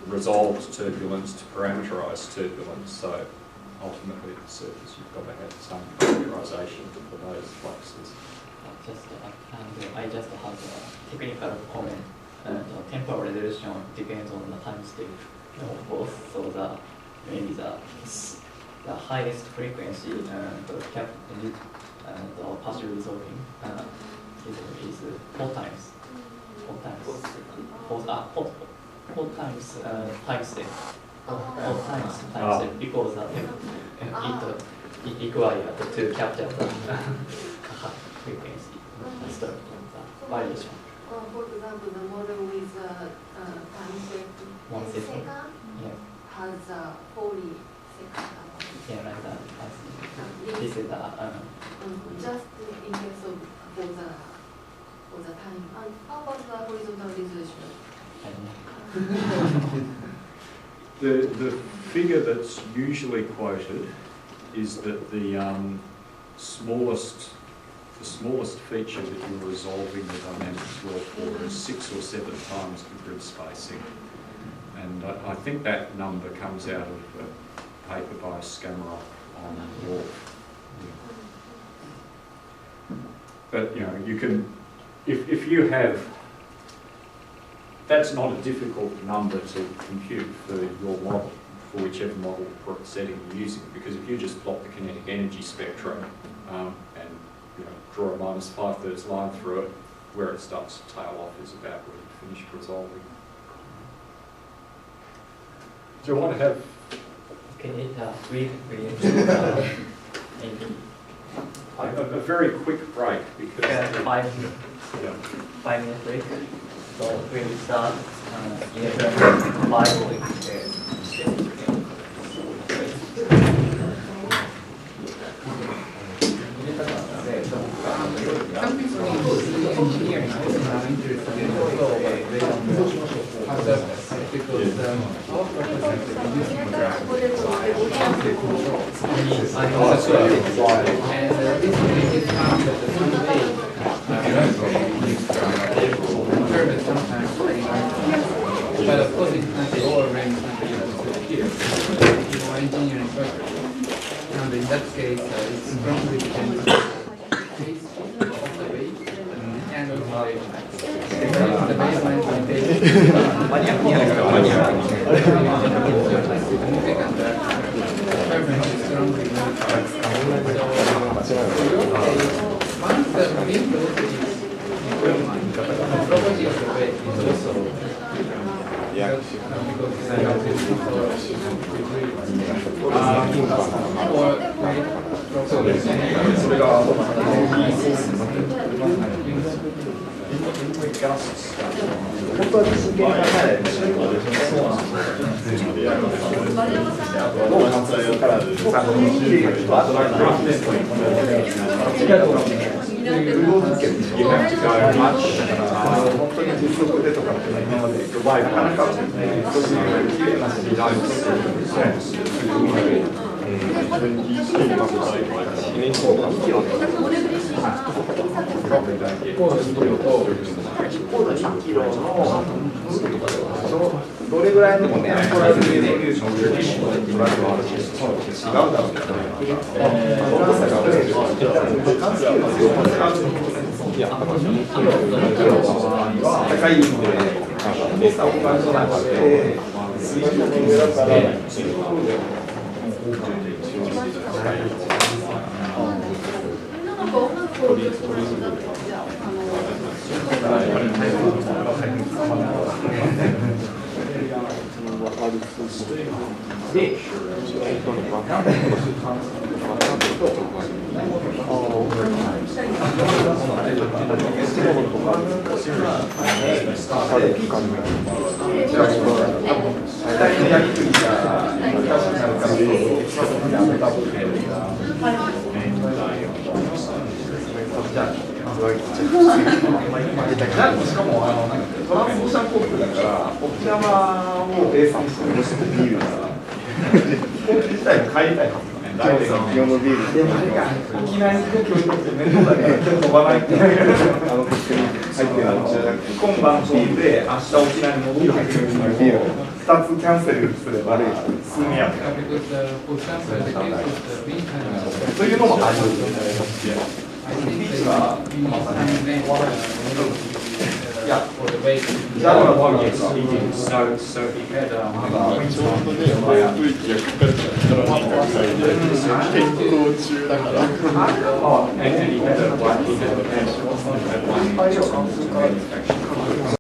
resolved turbulence to parameterised turbulence. So ultimately at the surface you've got to have some parameterisation for those fluxes. I just have a technical comment. Temporal resolution depends on the time scale of both. So maybe the highest frequency the partial resolving is 4 times time step. 4 times time step because it requires to capture the frequency the variation. For example, the model with time step 1 second. Yeah. has 40 seconds. Yeah, like that. This is just in case of for the time. And how about the horizontal resolution? The figure that's usually quoted is that the smallest feature that you're resolving the dynamics law for is 6 or 7 times the grid spacing. And I think that number comes out of a paper by Scamarov on law. Yeah. But you can, if you have, that's not a difficult number to compute for your model, for whichever model setting you're using, because if you just plot the kinetic energy spectrum and draw a minus 5/3 line through it, where it starts to tail off is about where you finish resolving. Do you want to have? Okay, a very quick break because 5 minute break. So we will start 11:05. But of course, it's not the lower range here. It's more engineering purpose. And in that case, it's strongly depends on the phase of the wave and of the wave. The baseline limitation. Turbulence is strongly limited. So, once the wind velocity is equivalent, the property of the wave is also. You have to go much, 本当に実測でとかって今までなかなか綺麗なシーンがあるんですよ。高度2キロのどれぐらいのね、トラブルでトラブルはあるし、違うだろうけど、重さが増える。いや、2キロは高いんで、重さを感じなくて、水中の上だから、しかもトランスオーシャン航空だから沖縄をベースにしてビールだから飛行機自体も帰りたいはずだね。大体のビールでもいきなり飛行機を取って面倒だから飛ばないってってるのじゃなくて、今晩っていうで、明日沖縄に戻ってくるっていう、2つキャンセルすれば済みやったというのもあります。ビーチは、いや、じゃあ、Yes, he did. So he had ちょうどね、空気がかかるから健康中だから。and he had a one, he had a